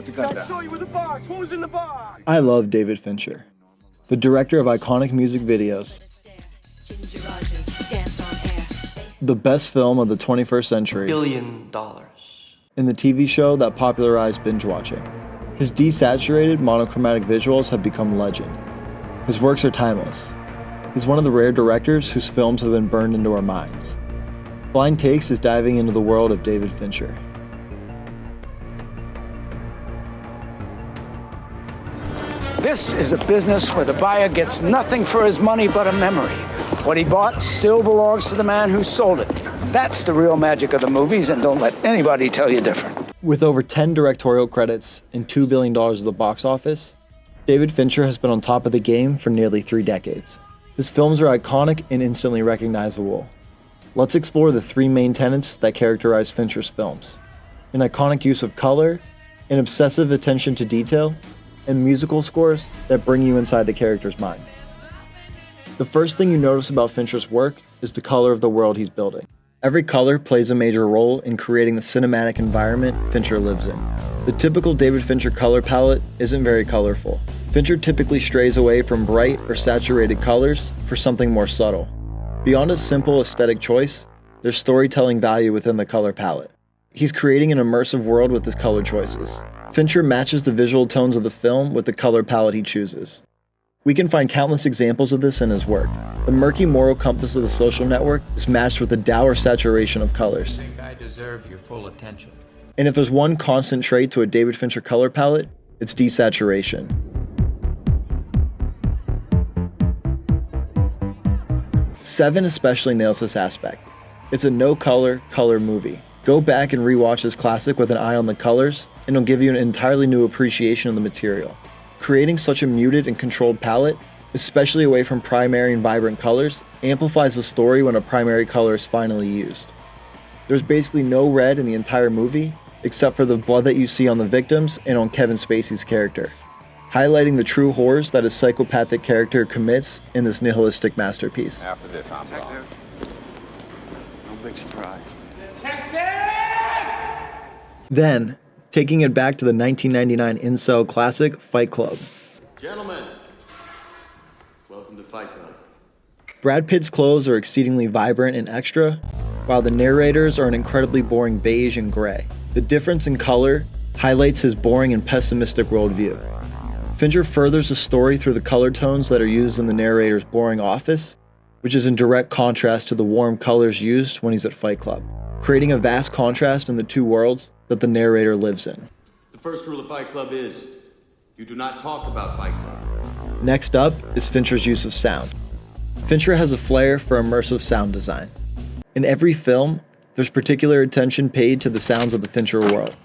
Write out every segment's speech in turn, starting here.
Put the gun down. I saw you with the box. What was in the box? I love David Fincher, the director of iconic music videos, the best film of the 21st century, $1 billion. and the TV show that popularized binge watching. His desaturated, monochromatic visuals have become legend. His works are timeless. He's one of the rare directors whose films have been burned into our minds. Blind Takes is diving into the world of David Fincher. This is a business where the buyer gets nothing for his money but a memory. What he bought still belongs to the man who sold it. That's the real magic of the movies, and don't let anybody tell you different. With over 10 directorial credits and $2 billion at the box office, David Fincher has been on top of the game for nearly 3 decades. His films are iconic and instantly recognizable. Let's explore the 3 main tenets that characterize Fincher's films: an iconic use of color, an obsessive attention to detail, and musical scores that bring you inside the character's mind. The first thing you notice about Fincher's work is the color of the world he's building. Every color plays a major role in creating the cinematic environment Fincher lives in. The typical David Fincher color palette isn't very colorful. Fincher typically strays away from bright or saturated colors for something more subtle. Beyond a simple aesthetic choice, there's storytelling value within the color palette. He's creating an immersive world with his color choices. Fincher matches the visual tones of the film with the color palette he chooses. We can find countless examples of this in his work. The murky moral compass of The Social Network is matched with the dour saturation of colors. I think I deserve your full attention. And if there's one constant trait to a David Fincher color palette, it's desaturation. Seven especially nails this aspect. It's a no-color, color movie. Go back and rewatch this classic with an eye on the colors, and it'll give you an entirely new appreciation of the material. Creating such a muted and controlled palette, especially away from primary and vibrant colors, amplifies the story when a primary color is finally used. There's basically no red in the entire movie, except for the blood that you see on the victims and on Kevin Spacey's character, highlighting the true horrors that his psychopathic character commits in this nihilistic masterpiece. After this, I'm gone. No big surprise. Then, taking it back to the 1999 incel classic Fight Club. Gentlemen, welcome to Fight Club. Brad Pitt's clothes are exceedingly vibrant and extra, while the narrators are an incredibly boring beige and gray. The difference in color highlights his boring and pessimistic worldview. Fincher furthers the story through the color tones that are used in the narrator's boring office, which is in direct contrast to the warm colors used when he's at Fight Club, creating a vast contrast in the two worlds that the narrator lives in. The first rule of Fight Club is, you do not talk about Fight Club. Next up is Fincher's use of sound. Fincher has a flair for immersive sound design. In every film, there's particular attention paid to the sounds of the Fincher world.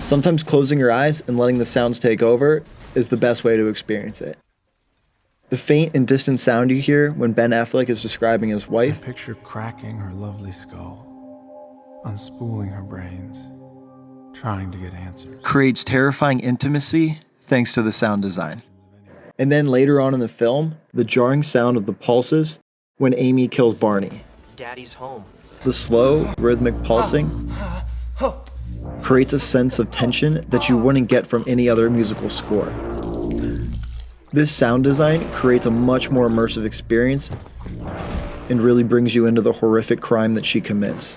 Sometimes closing your eyes and letting the sounds take over is the best way to experience it. The faint and distant sound you hear when Ben Affleck is describing his wife, I picture cracking her lovely skull, unspooling her brains, trying to get answers. creates terrifying intimacy thanks to the sound design. And then later on in the film, the jarring sound of the pulses when Amy kills Barney. Daddy's home. The slow, rhythmic pulsing creates a sense of tension that you wouldn't get from any other musical score. This sound design creates a much more immersive experience and really brings you into the horrific crime that she commits.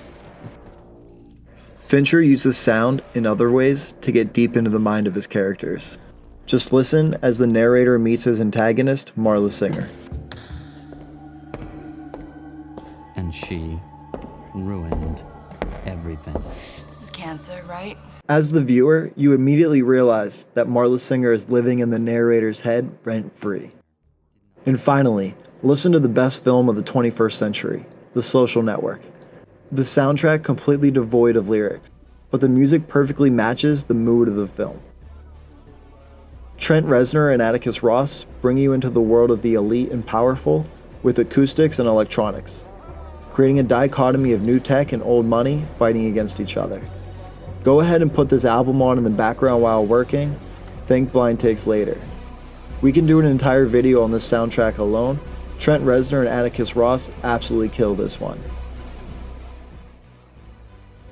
Fincher uses sound in other ways to get deep into the mind of his characters. Just listen as the narrator meets his antagonist, Marla Singer. And she ruined everything. This is cancer, right? As the viewer, you immediately realize that Marla Singer is living in the narrator's head rent-free. And finally, listen to the best film of the 21st century, The Social Network. The soundtrack completely devoid of lyrics, but the music perfectly matches the mood of the film. Trent Reznor and Atticus Ross bring you into the world of the elite and powerful with acoustics and electronics, creating a dichotomy of new tech and old money fighting against each other. Go ahead and put this album on in the background while working. Think Blind Takes later. We can do an entire video on this soundtrack alone. Trent Reznor and Atticus Ross absolutely kill this one.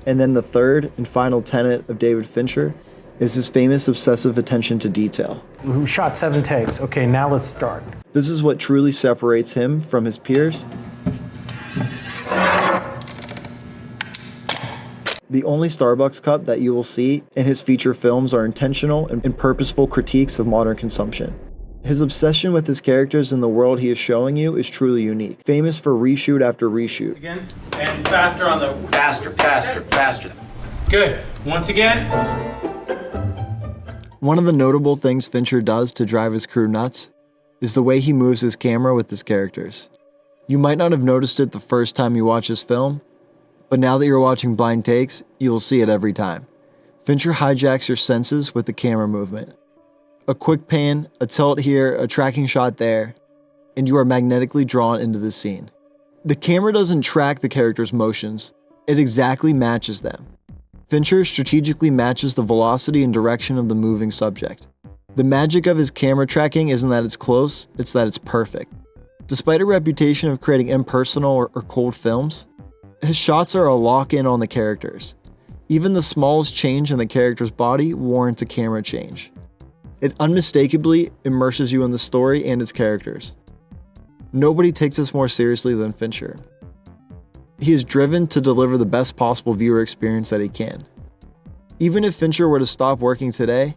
And then the third and final tenet of David Fincher is his famous obsessive attention to detail. We shot 7 takes. Okay, now let's start. This is what truly separates him from his peers. The only Starbucks cup that you will see in his feature films are intentional and purposeful critiques of modern consumption. His obsession with his characters and the world he is showing you is truly unique, famous for reshoot after reshoot. Again, and faster on the... Faster. Good. Once again. One of the notable things Fincher does to drive his crew nuts is the way he moves his camera with his characters. You might not have noticed it the first time you watch his film, but now that you're watching blind takes, you will see it every time. Fincher hijacks your senses with the camera movement. A quick pan, a tilt here, a tracking shot there, and you are magnetically drawn into the scene. The camera doesn't track the character's motions, it exactly matches them. Fincher strategically matches the velocity and direction of the moving subject. The magic of his camera tracking isn't that it's close, it's that it's perfect. Despite a reputation of creating impersonal or cold films, his shots are a lock-in on the characters. Even the smallest change in the character's body warrants a camera change. It unmistakably immerses you in the story and its characters. Nobody takes this more seriously than Fincher. He is driven to deliver the best possible viewer experience that he can. Even if Fincher were to stop working today,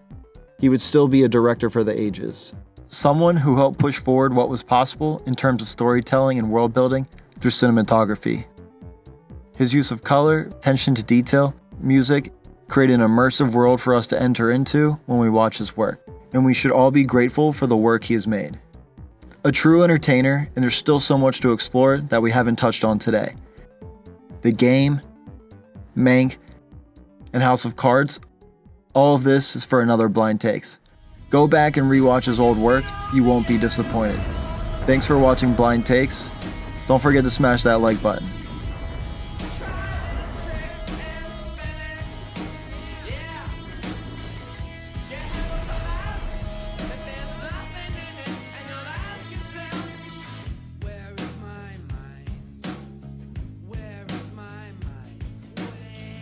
he would still be a director for the ages. Someone who helped push forward what was possible in terms of storytelling and world building through cinematography. His use of color, attention to detail, music, create an immersive world for us to enter into when we watch his work, and we should all be grateful for the work he has made. A true entertainer, and there's still so much to explore that we haven't touched on today. The Game, Mank, and House of Cards, all of this is for another Blind Takes. Go back and rewatch his old work, you won't be disappointed. Thanks for watching Blind Takes. Don't forget to smash that like button.